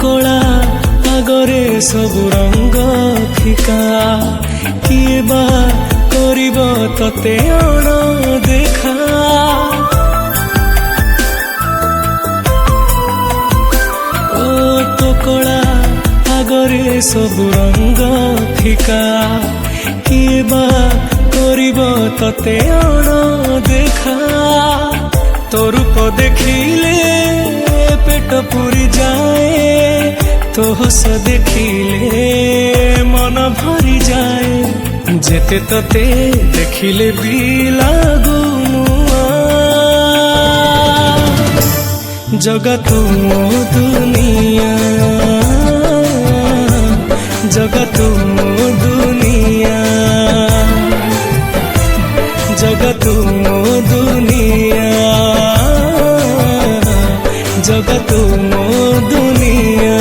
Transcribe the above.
कला आगरे सबु रंग फिका किए बा करिब तते अण देखा ओ तो कला आगरे सबु रंग फिका किए बा करिब तते अण देखा तो रूप देखिले पेट पूरी जाए तो हस देखिले मन भरी जाए जेते तते देखिले भी लागू जगत मो दुनिया जगत मो दुनिया जगत मो दुनिया जगत मो दुनिया।